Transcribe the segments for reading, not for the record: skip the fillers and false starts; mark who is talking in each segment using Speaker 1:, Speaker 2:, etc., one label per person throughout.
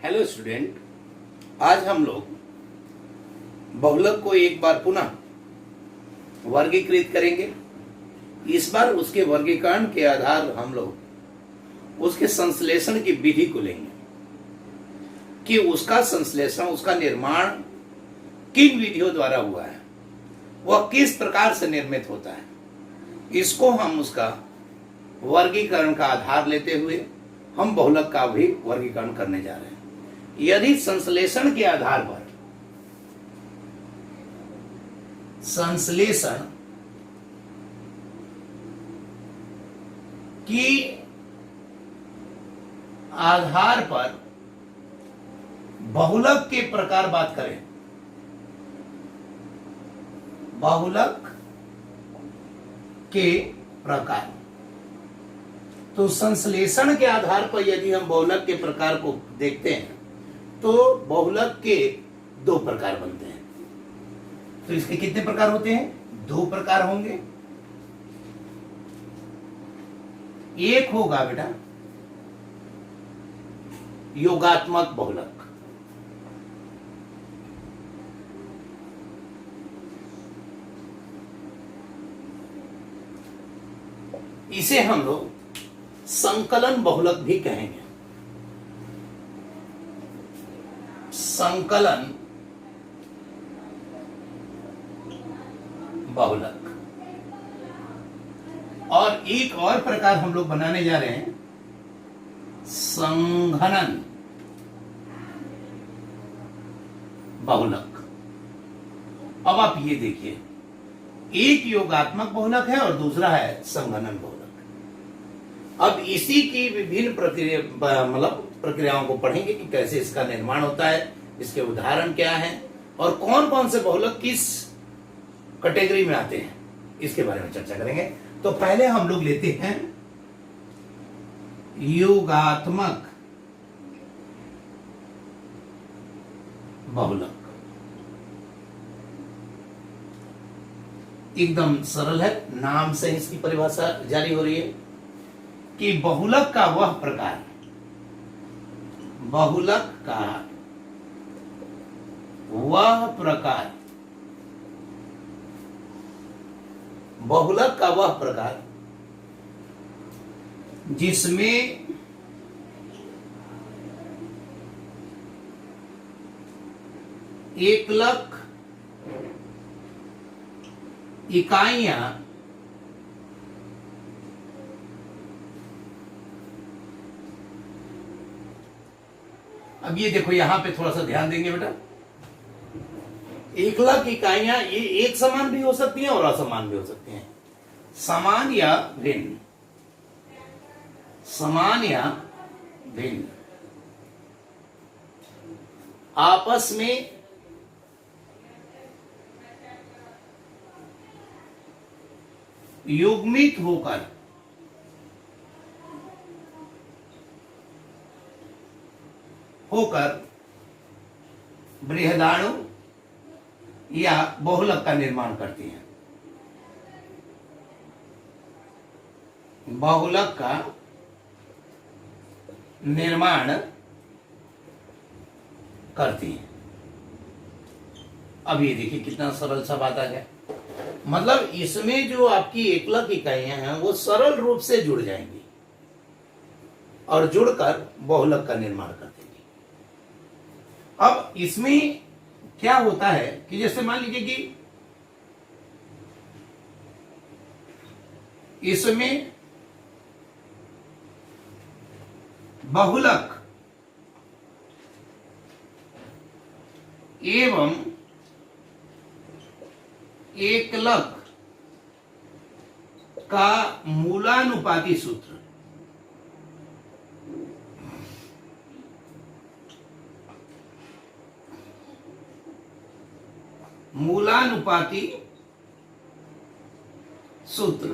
Speaker 1: Hello student, आज हम लोग बहुलक को एक बार पुनः वर्गीकृत करेंगे। इस बार उसके वर्गीकरण के आधार हम लोग उसके संश्लेषण की विधि को लेंगे कि उसका संश्लेषण, उसका निर्माण किन विधियों द्वारा हुआ है, वह किस प्रकार से निर्मित होता है। इसको हम उसका वर्गीकरण का आधार लेते हुए हम बहुलक का भी वर्गीकरण करने जा रहे हैं। यदि संश्लेषण के आधार पर संश्लेषण की आधार पर बहुलक के प्रकार बात करें, बहुलक के प्रकार, तो संश्लेषण के आधार पर यदि हम बहुलक के प्रकार को देखते हैं तो बहुलक के दो प्रकार बनते हैं। तो इसके कितने प्रकार होते हैं? दो प्रकार होंगे। एक होगा बेटा योगात्मक बहुलक, इसे हम लोग संकलन बहुलक भी कहेंगे। संकलन बहुलक। और एक और प्रकार हम लोग बनाने जा रहे हैं, संघनन बहुलक। अब आप ये देखिए, एक योगात्मक बहुलक है और दूसरा है संघनन बहुलक। अब इसी की विभिन्न प्रक्रियाओं को पढ़ेंगे कि कैसे इसका निर्माण होता है, इसके उदाहरण क्या हैं और कौन कौन से बहुलक किस कैटेगरी में आते हैं, इसके बारे में चर्चा करेंगे। तो पहले हम लोग लेते हैं योगात्मक बहुलक। एकदम सरल है, नाम से इसकी परिभाषा जारी हो रही है कि बहुलक का वह प्रकार, बहुलक का वह प्रकार, बहुलक का वह प्रकार जिसमें एकलक इकाइयां अब ये देखो, यहां पे थोड़ा सा ध्यान देंगे बेटा। एकलक इकाइयां ये एक समान भी हो सकती हैं और असमान भी हो सकती हैं, समान या भिन्न, समान या भिन्न, आपस में युग्मित होकर बृहदाणु या बहुलक का निर्माण करती हैं। बहुलक का निर्माण करती हैं। अब ये देखिए कितना सरल सा बात आ गया। मतलब इसमें जो आपकी एकलक इकाइयां हैं वो सरल रूप से जुड़ जाएंगी और जुड़कर बहुलक का निर्माण कर देंगी। अब इसमें क्या होता है कि जैसे मान लीजिए कि इसमें बहुलक एवं एकलक का मूलानुपाती सूत्र, मूलानुपाती सूत्र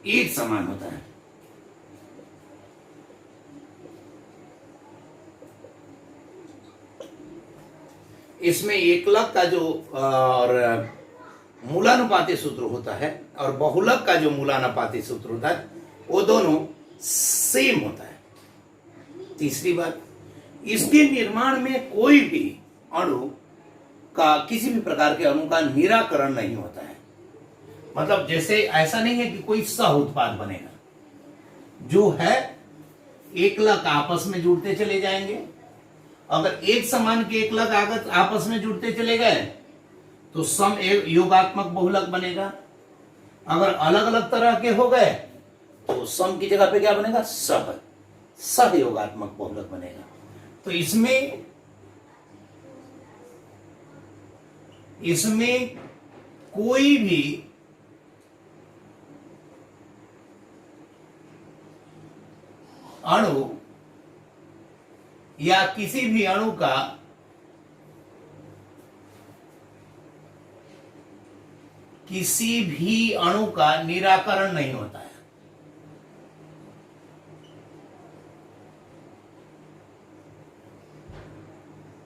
Speaker 1: एक समान होता है। इसमें एकलक का जो और मूलानुपाती सूत्र होता है और बहुलक का जो मूलानुपाती सूत्र होता है वो दोनों सेम होता है, तीसरी बात, इसके निर्माण में कोई भी अणु का, किसी भी प्रकार के अणु का निराकरण नहीं होता है। मतलब जैसे ऐसा नहीं है कि कोई सह उत्पाद बनेगा, जो है एकलक आपस में जुड़ते चले जाएंगे। अगर एक समान के एकलक आपस में जुड़ते चले गए तो सम योगात्मक बहुलक बनेगा। अगर अलग अलग तरह के हो गए तो सम की जगह पे क्या बनेगा, सहयोगात्मक बहुलक बनेगा। तो इसमें कोई भी अणु या किसी भी अणु का निराकरण नहीं होता है।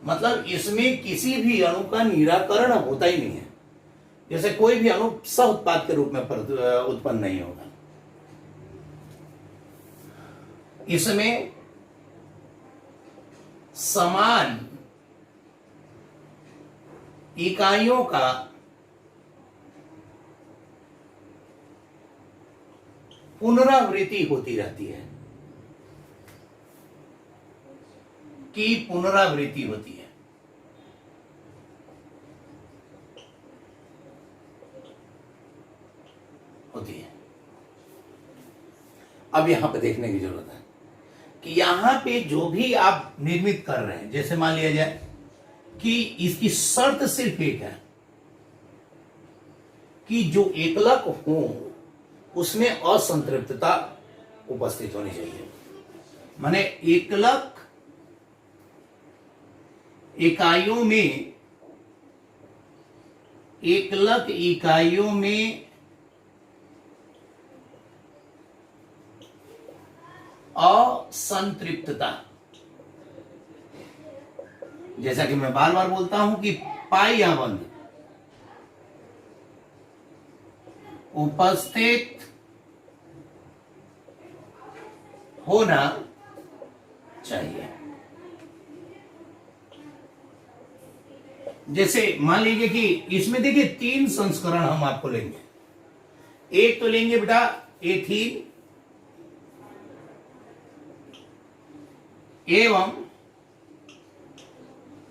Speaker 1: मतलब इसमें किसी भी अणु का निराकरण होता ही नहीं है। जैसे कोई भी अणु सह उत्पाद के रूप में उत्पन्न नहीं होगा। इसमें समान इकाइयों का पुनरावृत्ति होती रहती है, पुनरावृत्ति होती है। अब यहां पे देखने की जरूरत है कि यहां पे जो भी आप निर्मित कर रहे हैं, जैसे मान लिया जाए कि इसकी शर्त सिर्फ एक है कि जो एकलक हो उसमें असंतृप्तता उपस्थित होनी चाहिए। माने एकलक इकाइयों में असंतृप्तता, जैसा कि मैं बार बार बोलता हूं कि पाइयाबंद उपस्थित होना चाहिए। जैसे मान लीजिए कि इसमें देखिए 3 संस्करण हम आपको लेंगे। एक तो लेंगे बेटा एथीन एवं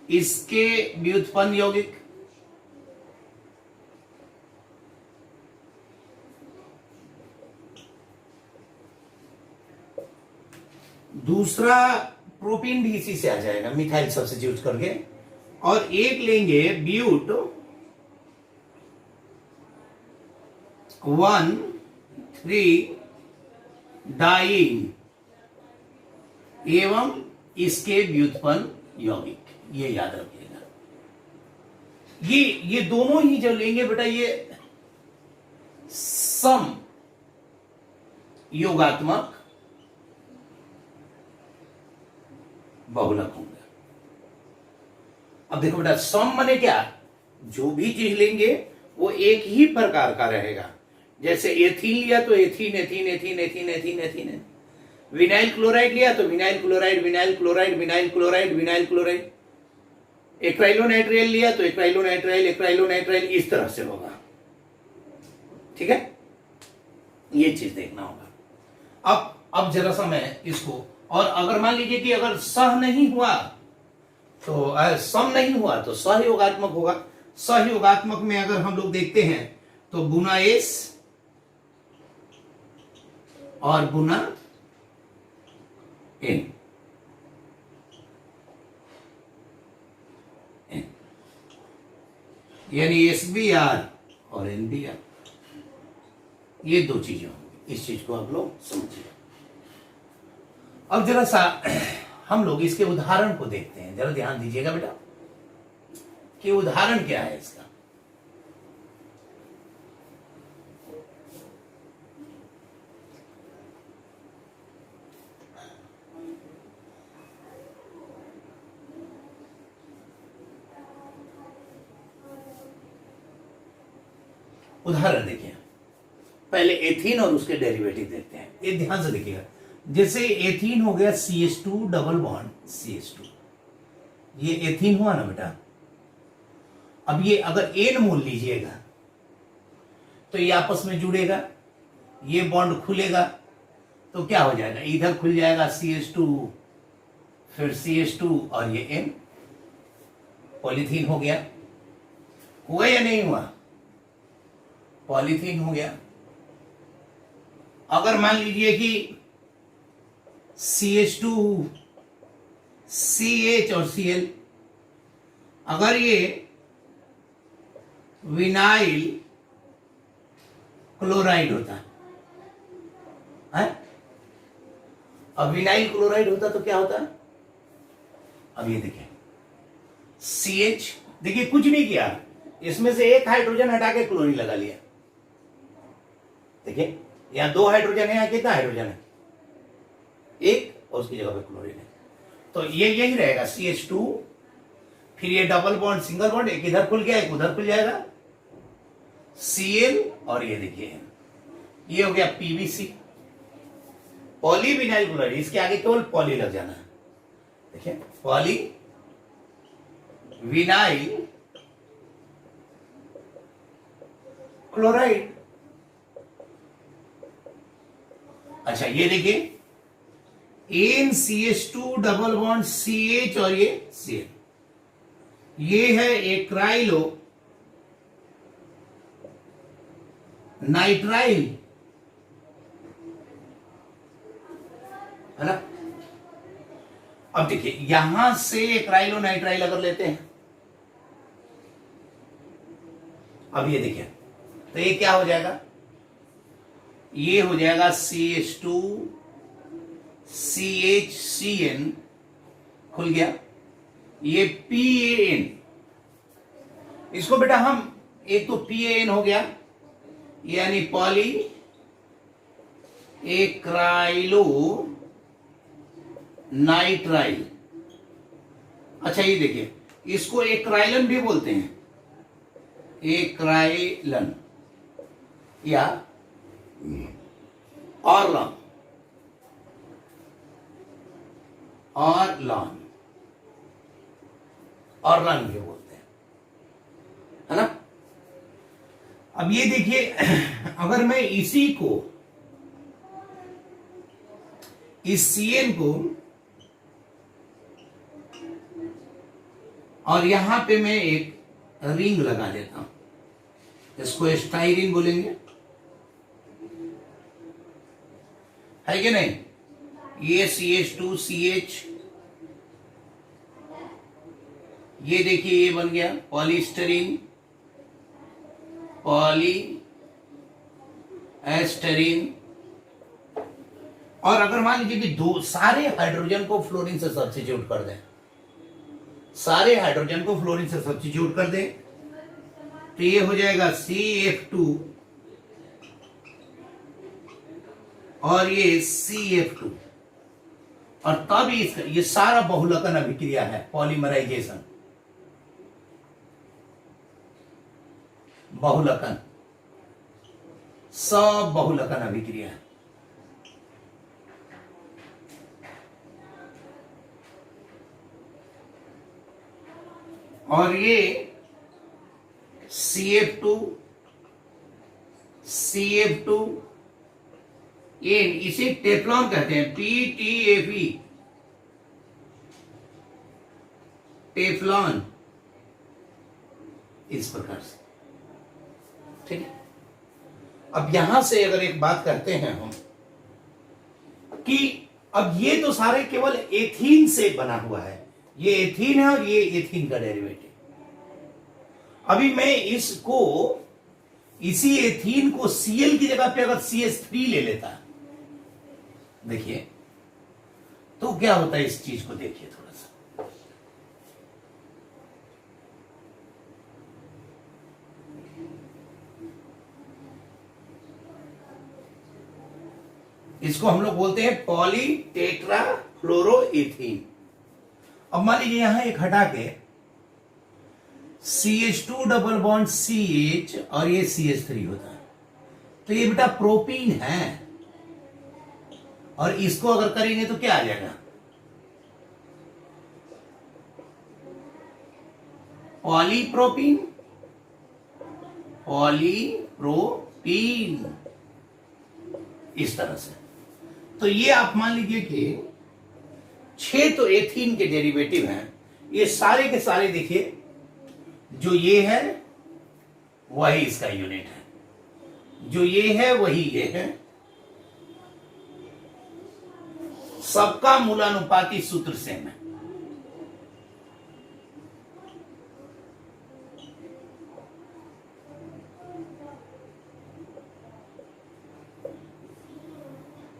Speaker 1: इसके व्युत्पन्न यौगिक, दूसरा प्रोपीन भी इसी से आ जाएगा मिथाइल सब्स्टिट्यूट करके, और एक लेंगे ब्यूट 1,3 डाइन एवं इसके व्युत्पन्न यौगिक। ये याद रखिएगा। ये दोनों ही जो लेंगे बेटा ये सम योगात्मक बहुलक होंगे। अब देखो बेटा सम माने क्या, जो भी चीज लेंगे वो एक ही प्रकार का रहेगा। जैसे एथीन लिया तो ethene ethene ethene ethene ethene ethene, vinyl chloride लिया तो vinyl chloride vinyl chloride vinyl chloride vinyl chloride, acrylonitrile लिया तो एक्राइलोनाइट्राइल एक्राइलोनाइट्राइल, इस तरह से होगा। ठीक है, ये चीज देखना होगा। अब जरा सा मैं इसको, और अगर मान लीजिए कि अगर सह नहीं हुआ तो सम नहीं हुआ तो सहयोगात्मक होगा। सहयोगात्मक में अगर हम लोग देखते हैं तो बुना एस और बुना एन, यानी SBr और NBr, ये दो चीजें होंगी। इस चीज को आप लोग समझिए। अब जरा सा हम लोग इसके उदाहरण को देखते हैं। जरा ध्यान दीजिएगा बेटा कि उदाहरण क्या है इसका। उदाहरण देखिए, पहले एथीन और उसके डेरिवेटिव देखते हैं। ये ध्यान से देखिएगा, जैसे एथीन हो गया CH2 डबल बॉन्ड CH2, ये एथीन हुआ ना बेटा। अब ये अगर N मोल लीजिएगा तो ये आपस में जुड़ेगा, ये बॉन्ड खुलेगा तो क्या हो जाएगा, इधर खुल जाएगा CH2, फिर CH2 और ये N, पॉलीथीन हो गया। हुआ या नहीं हुआ, पॉलीथीन हो गया। अगर मान लीजिए कि CH2 CH और Cl, अगर ये विनाइल क्लोराइड होता है, अब विनाइल क्लोराइड होता तो क्या होता है, अब ये देखिए CH, देखिए कुछ नहीं किया, इसमें से एक हाइड्रोजन हटा के क्लोरीन लगा लिया। देखिए यहां 2 हाइड्रोजन है, यहां कितना हाइड्रोजन है, एक, और उसकी जगह पे क्लोरीन है। तो ये यही रहेगा CH2, फिर ये डबल बॉन्ड सिंगल बॉन्ड, एक इधर खुल गया एक उधर खुल जाएगा, Cl, और ये देखिए ये हो गया PbC, पॉलीविनाइल क्लोराइड। इसके आगे केवल पॉली लग जाना है। देखिए पॉली विनाइल क्लोराइड। अच्छा ये देखिए NCH2 डबल बॉन्ड CH और ये Cl, ये है एक्राइलो नाइट्राइल, है ना। अब देखिए यहां से एक्राइलो नाइट्राइल अगर लेते हैं, अब ये देखिए तो ये क्या हो जाएगा, ये हो जाएगा CH2 CHCN, खुल गया, ये PAN। इसको बेटा हम, एक तो PAN हो गया यानी पॉली एक्राइलो नाइट्राइल। अच्छा ये देखिए इसको एक्राइलन भी बोलते हैं, एक्राइलन या ऑर्लॉन, ऑर्लॉन, ऑर्लॉन भी बोलते हैं, है ना। अब ये देखिए अगर मैं इसी को, इस Cn को, और यहां पे मैं एक रिंग लगा देता हूं, इसको स्टाइरिन बोलेंगे, है कि नहीं। ये CH2CH, ये देखिए ये बन गया पॉलीस्टरीन, पॉली एस्टरीन। और अगर मान लीजिए कि दो सारे हाइड्रोजन को फ्लोरीन से सब्स्टिट्यूट कर दें, सारे हाइड्रोजन को फ्लोरीन से सब्स्टिट्यूट कर दें तो ये हो जाएगा CF2 और ये CF2, और तब ये सारा बहुलकन अभिक्रिया है, पॉलीमराइजेशन, बहुलकन, सब बहुलकन अभिक्रिया है। और ये CF2 CF2 ये इसे टेफ्लॉन कहते हैं, PTFE, टेफ्लॉन, इस प्रकार से, ठीक है। अब यहां से अगर एक बात करते हैं हम कि अब ये तो सारे केवल एथीन से बना हुआ है, ये एथीन है और ये एथीन का डेरिवेटिव। अभी मैं इसको, इसी एथीन को Cl की जगह पे अगर CH3 ले लेता, देखिए तो क्या होता है, इस चीज को देखिए थोड़ा सा। इसको हम लोग बोलते हैं पॉली टेट्रा फ्लोरोएथीन। अब मान लीजिए यहां एक हटा के CH2 डबल बॉन्ड CH और ये CH3 होता है, तो ये बेटा प्रोपीन है, और इसको अगर करेंगे तो क्या आ जाएगा, पॉलीप्रोपीन, पॉलीप्रोपीन, इस तरह से। तो ये आप मान लीजिए कि 6 तो एथीन के डेरिवेटिव हैं, ये सारे के सारे देखिए, जो ये है वही इसका यूनिट है, जो ये है वही ये है, सबका मूलानुपाती सूत्र सेम है।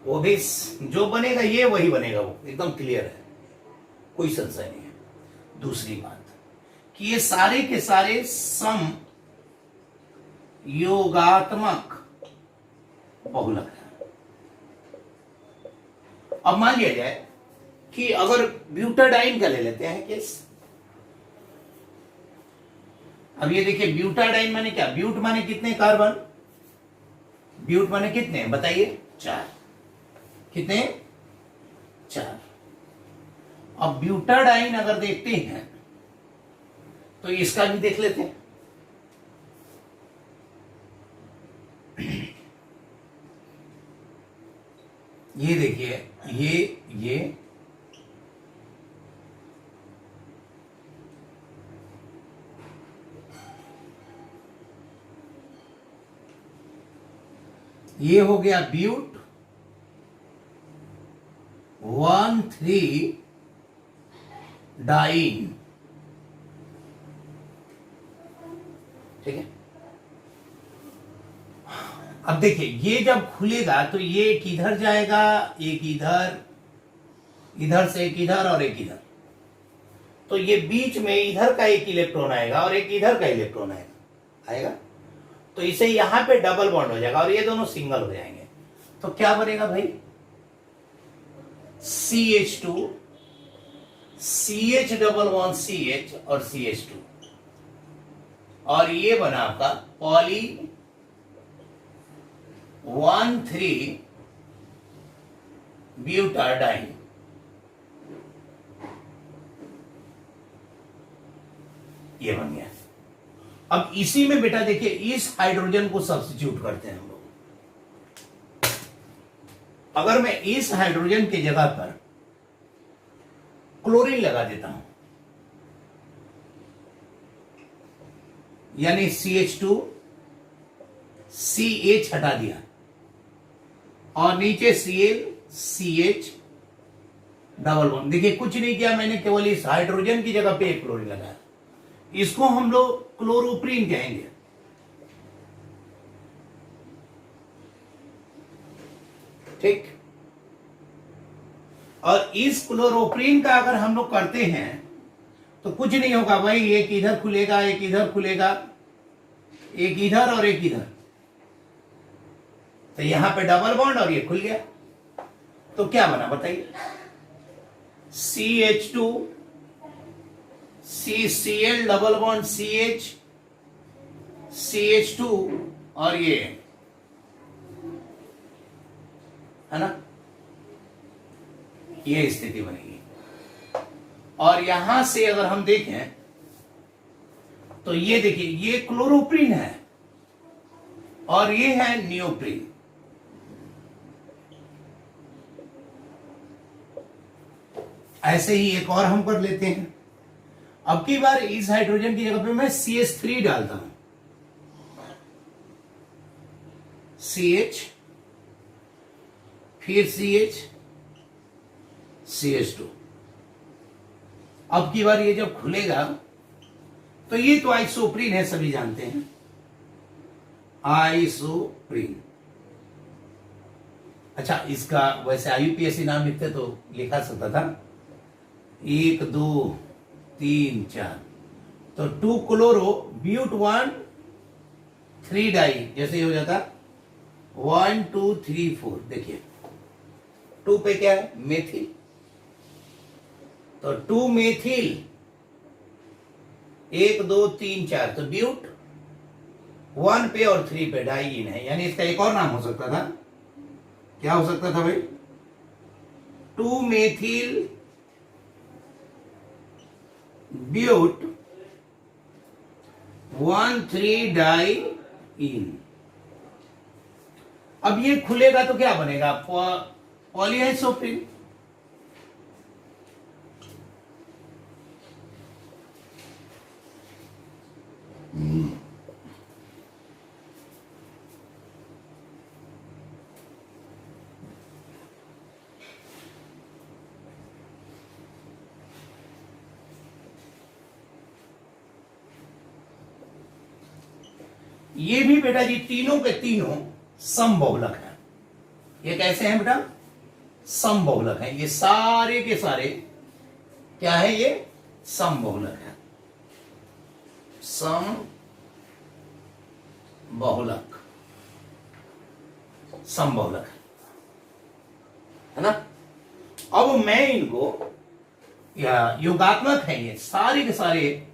Speaker 1: वो भी जो बनेगा ये वही बनेगा, वो एकदम क्लियर है, कोई संशय नहीं है। दूसरी बात कि ये सारे के सारे सम योगात्मक बहुलक है। अब मान लिया जाए कि अगर ब्यूटाडाइन का ले लेते हैं केस। अब ये देखिए ब्यूटाडाइन माने क्या, ब्यूट माने कितने कार्बन, ब्यूट माने कितने बताइए, 4, कितने, 4। अब ब्यूटाडाइन अगर देखते हैं तो इसका भी देख लेते हैं। ये देखिए ये हो गया ब्यूट 1,3 डाइन, ठीक है। अब देखिए ये जब खुलेगा तो ये किधर जाएगा, एक इधर, इधर से एक इधर और एक इधर, तो ये बीच में इधर का एक इलेक्ट्रॉन आएगा और एक इधर का इलेक्ट्रॉन आएगा, तो इसे यहां पे डबल बॉन्ड हो जाएगा और ये दोनों सिंगल हो जाएंगे। तो क्या बनेगा भाई, CH2, CH double bond CH और CH2, और ये बना आपका पॉली 1,3 ब्यूटाडाइन। ये बन गया। अब इसी में बेटा देखिए इस हाइड्रोजन को सब्स्टिट्यूट करते हैं हम लोग। अगर मैं इस हाइड्रोजन की जगह पर क्लोरीन लगा देता हूं, यानी CH2 CH हटा दिया और नीचे Cl CH डबल बॉन्ड, देखिए कुछ नहीं किया मैंने, केवल इस हाइड्रोजन की जगह पे एक क्लोरीन लगाया। इसको हम लोग क्लोरोप्रीन कहेंगे। ठीक, और इस क्लोरोप्रीन का अगर हम लोग करते हैं तो कुछ नहीं होगा भाई, एक इधर खुलेगा, एक इधर खुलेगा, एक इधर और एक इधर, तो यहां पे डबल बॉन्ड और ये खुल गया। तो क्या बना बताइए, CH2 CCl double bond CH CH2 और ये है ना, ये स्थिति बनेगी। और यहां से अगर हम देखें तो ये देखिए ये क्लोरोप्रीन है और ये है नियोप्रीन। ऐसे ही एक और हम कर लेते हैं। अब की बार इस हाइड्रोजन की जगह पे मैं CH3 डालता हूं, CH फिर CH CH2। अब की बार ये जब खुलेगा तो ये तो आइसोप्रीन है, सभी जानते हैं आइसोप्रीन। अच्छा, इसका वैसे IUPAC नाम लिखते तो लिखा सकता था 1 2 3 4, तो 2 क्लोरो ब्यूट 1 3 डाई, जैसे हो जाता 1 2 3 4। देखिए 2 पे क्या है, मेथिल, तो 2 मेथिल 1 2 3 4, तो ब्यूट 1 पे और 3 पे डाइइन है। यानी इसका एक और नाम हो सकता था, क्या हो सकता था भाई, 2 मेथिल ब्यूट 1,3 डाइईन। अब ये खुलेगा तो क्या बनेगा? पॉलीआइसोप्रीन। ये भी बेटा जी तीनों के तीनों समबहुलक हैं। ये कैसे हैं बेटा? समबहुलक हैं। ये सारे के सारे क्या है? ये समबहुलक है। समबहुलक, समबहुलक है ना। अब मैं इनको, या योगात्मक है, ये सारे के सारे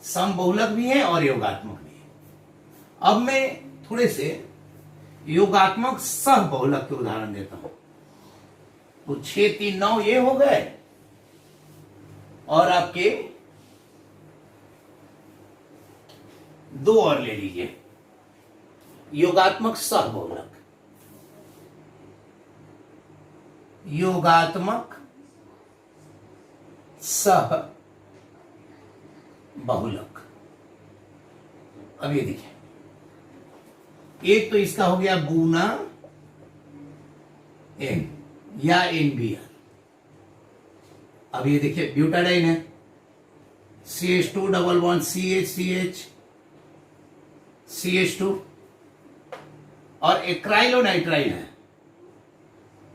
Speaker 1: समबहुलक भी हैं और योगात्मक भी हैं। अब मैं थोड़े से योगात्मक सहबहुलक के उदाहरण देता हूं। तो 6, 3, 9 ये हो गए, और आपके 2 और ले लीजिए, योगात्मक सहबहुलक। योगात्मक सहबहुलक। अब ये देखिए, एक तो इसका हो गया बूना एन या NBr। अब ये देखिए ब्यूटाडाइन है, CH2 double bond CH CH2, और एक्राइलोनाइट्राइल है,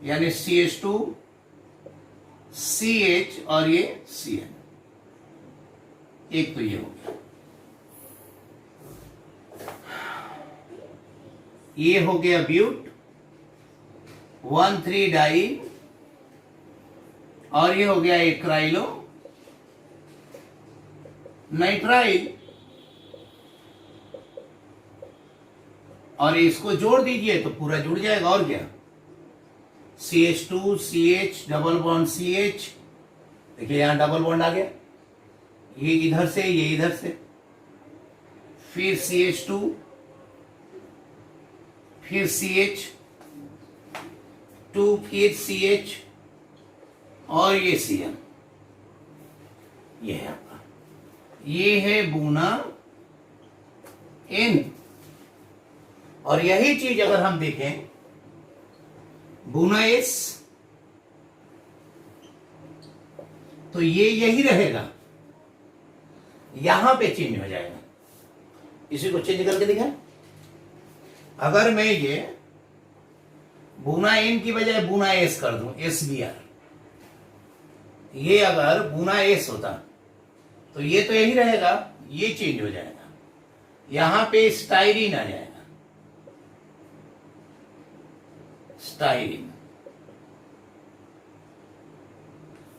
Speaker 1: यानी CH2 CH और ये CN। एक तो ये हो गया, ये हो गया ब्यूट 1,3 डाई, और ये हो गया एक्राइलो नाइट्राइल, और इसको जोड़ दीजिए तो पूरा जुड़ जाएगा। और क्या? CH2 CH double bond CH, देखिए यहां डबल बॉन्ड आ गया, ये इधर से ये इधर से, फिर CH2, फिर CH2, फिर CH, और ये CN। ये है आपका, ये है बूना N। और यही चीज अगर हम देखें बूना S, तो ये यही रहेगा, यहां पे चेंज हो जाएगा। इसी को चेंज करके दिखाएं। अगर मैं ये बूना N की बजाय बूना S कर दूं, SBr, ये अगर बूना S होता तो ये तो यही रहेगा, ये चेंज हो जाएगा, यहां पे स्टाइरिन आ जाएगा, स्टाइरिन।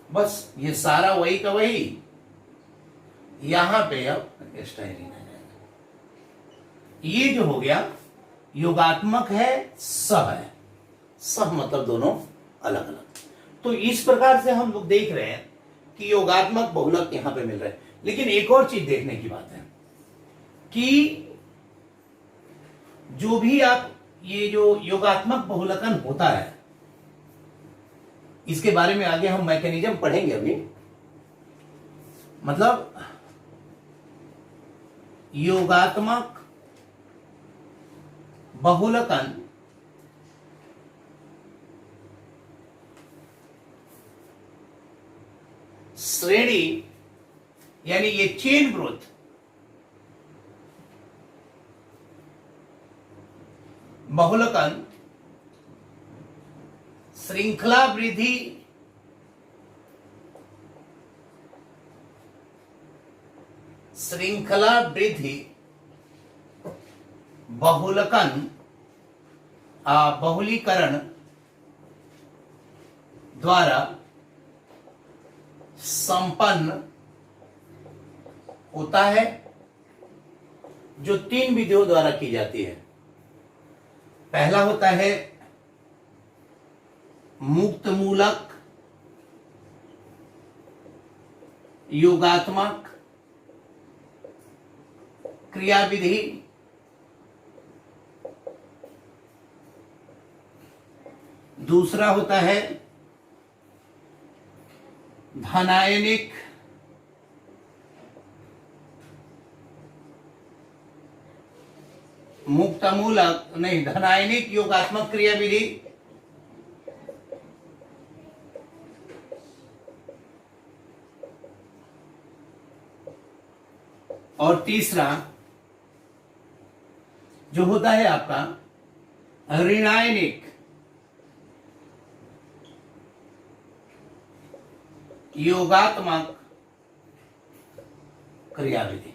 Speaker 1: बस ये सारा वही का वही, यहां पे अब स्टाइरिन आ जाएगा। ये जो हो गया योगात्मक है, सह है। सह मतलब दोनों अलग अलग। तो इस प्रकार से हम लोग देख रहे हैं कि योगात्मक बहुलक यहां पे मिल रहे हैं। लेकिन एक और चीज देखने की बात है कि जो भी आप ये जो योगात्मक बहुलकन होता है, इसके बारे में आगे हम मैकेनिज्म पढ़ेंगे अभी। मतलब योगात्मक बहुलकन श्रेणी, यानी ये चेन ग्रोथ, बहुलकन श्रृंखला वृद्धि, श्रृंखला वृद्धि बहुलकन बहुलीकरण द्वारा संपन्न होता है, जो 3 विधियों द्वारा की जाती है। पहला होता है मुक्त मूलक योगात्मक क्रियाविधि दूसरा होता है धनायनिक मुक्तमूलक नहीं धनायनिक योगात्मक क्रियाविधि और तीसरा जो होता है आपका ऋणायनिक योगात्मक क्रियाविधि।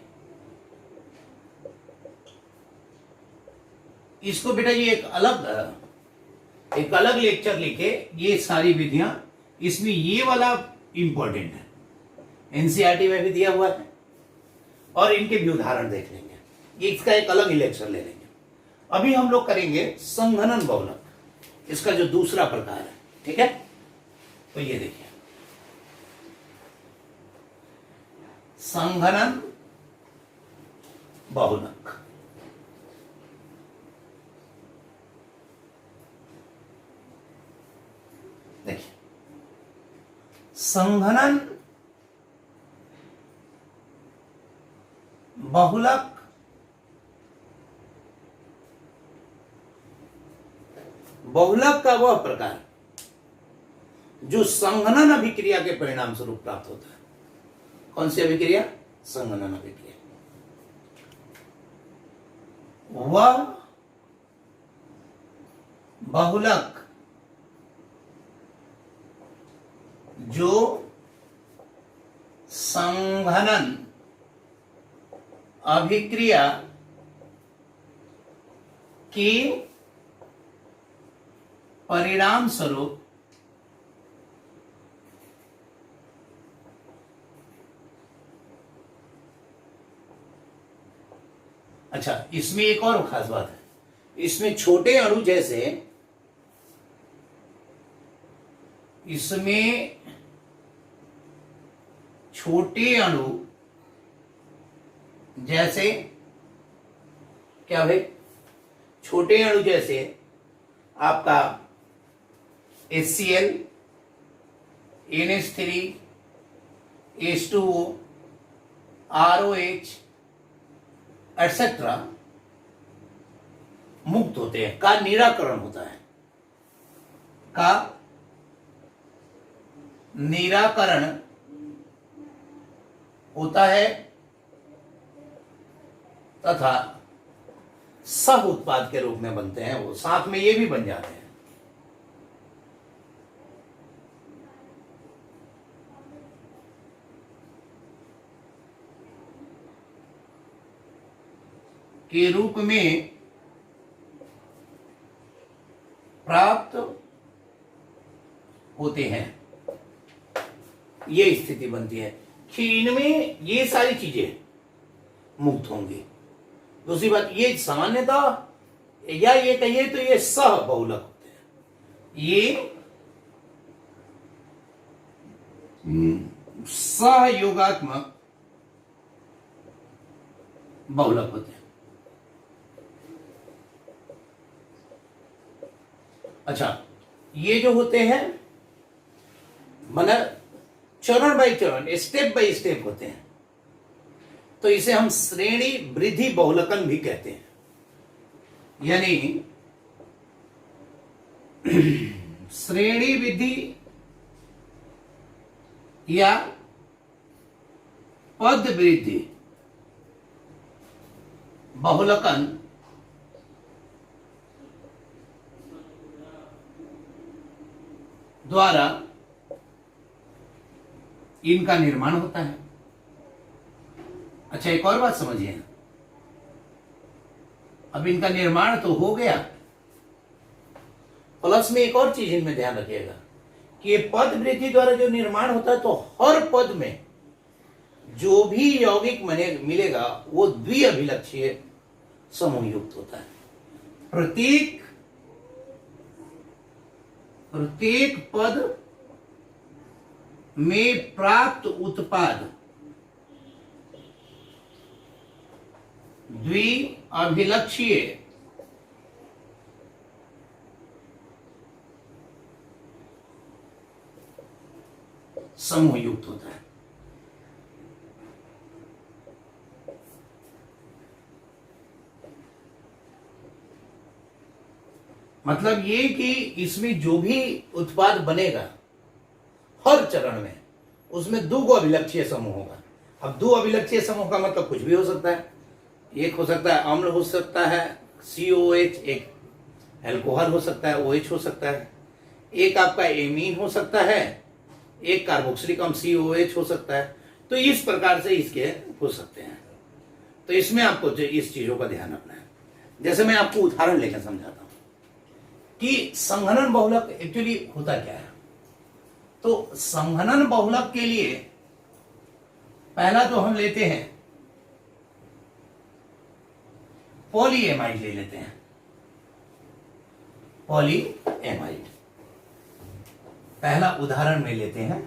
Speaker 1: इसको बेटा ये एक अलग लेक्चर लिखे, ये सारी विधियां, इसमें ये वाला इंपॉर्टेंट है, एनसीईआरटी में भी दिया हुआ है और इनके भी उदाहरण देख लेंगे, ये इसका एक अलग ही लेक्चर ले लेंगे। अभी हम लोग करेंगे संघनन बहुलक, इसका जो दूसरा प्रकार है, ठीक है। तो ये देखिए संघनन बहुलक, देखिए संघनन बहुलक बहुलक का वह प्रकार जो संघनन अभिक्रिया के परिणाम स्वरूप प्राप्त होता है। कौन सी अभिक्रिया? संघनन अभिक्रिया। वह बहुलक जो संघनन अभिक्रिया की परिणाम स्वरूप अच्छा, इसमें एक और खास बात है, इसमें छोटे अणु जैसे इसमें छोटे अणु जैसे क्या भाई? छोटे अणु जैसे आपका HCl, NH3, H2O, ROH etcetera मुक्त होते हैं, का निराकरण होता है, का निराकरण होता है तथा सह उत्पाद के रूप में बनते हैं, वो साथ में ये भी बन जाते हैं। के रूप में प्राप्त होते हैं, ये स्थिति बनती है कि इनमें ये सारी चीजें मुक्त होंगी। दूसरी बात, ये सामान्यतः या ये कहिए तो ये सह बहुलक होते हैं, ये सहयोगात्मक बहुलक होते हैं। अच्छा, ये जो होते हैं मतलब चरण बाई चरण, स्टेप बाई स्टेप होते हैं, तो इसे हम श्रेणी वृद्धि बहुलकन भी कहते हैं। यानी श्रेणी वृद्धि या पद वृद्धि बहुलकन द्वारा इनका निर्माण होता है। अच्छा, एक और बात समझिए, अब इनका निर्माण तो हो गया, प्लस में एक और चीज इनमें ध्यान रखिएगा कि ये पद वृद्धि द्वारा जो निर्माण होता है, तो हर पद में जो भी यौगिक मिलेगा वो द्विअभिलक्षीय समूह युक्त होता है। प्रत्येक पद में प्राप्त उत्पाद द्विअभिलक्षीय समूह युक्त होता है। मतलब ये कि इसमें जो भी उत्पाद बनेगा हर चरण में उसमें दो अभिलक्षीय समूह होगा। अब दो अभिलक्षीय समूह का मतलब कुछ भी हो सकता है। एक हो सकता है अम्ल हो सकता है COH, एक अल्कोहल हो सकता है OH हो सकता है, एक आपका एमीन हो सकता है, एक कार्बोक्सिलिक अम्ल COH हो सकता है। तो इस प्रकार से इसके हो सकते हैं। तो इसमें आपको इस चीजों का ध्यान रखना है। जैसे मैं आपको उदाहरण लेकर समझाता हूं कि संघनन बहुलक एक्चुअली होता क्या है। तो संघनन बहुलक के लिए पहला तो हम लेते हैं पॉलीएमाइड ले लेते हैं। पॉलीएमाइड पहला उदाहरण में लेते हैं,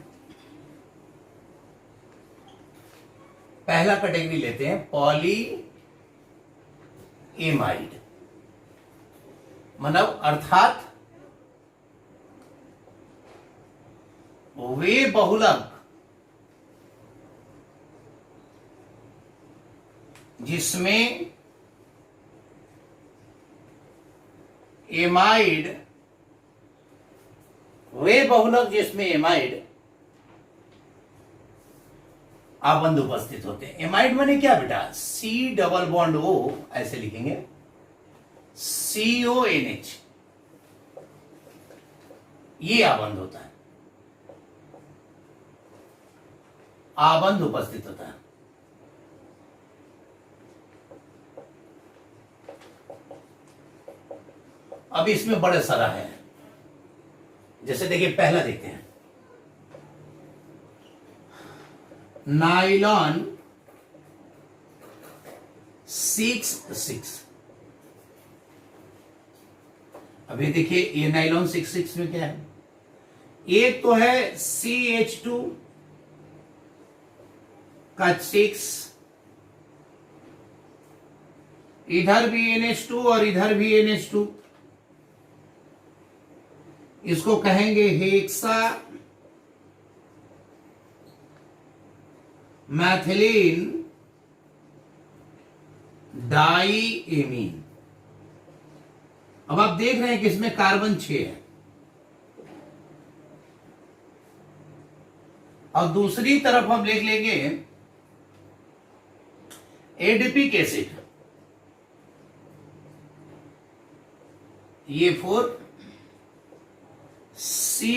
Speaker 1: पहला कैटेगरी लेते हैं पॉलीएमाइड, मतलब अर्थात वे बहुलक जिसमें एमाइड, वे बहुलक जिसमें एमाइड आबंध उपस्थित होते हैं। एमाइड माने क्या बेटा, C+O ऐसे लिखेंगे, CONH, ये आबंध होता है, आबंध उपस्थित होता है। अब इसमें बड़े सारा है। जैसे देखिए पहला देखते हैं, नाइलॉन 6,6। अभी देखिए ये नाइलॉन 6,6 में क्या है, एक तो है CH2 का 6, इधर भी NH2 और इधर भी NH2, इसको कहेंगे हेक्सा मैथिलीन डाईएमीन। अब आप देख रहे हैं कि इसमें कार्बन 6 है और दूसरी तरफ हम लिख लेंगे एडिपिक एसिड, ये 4 C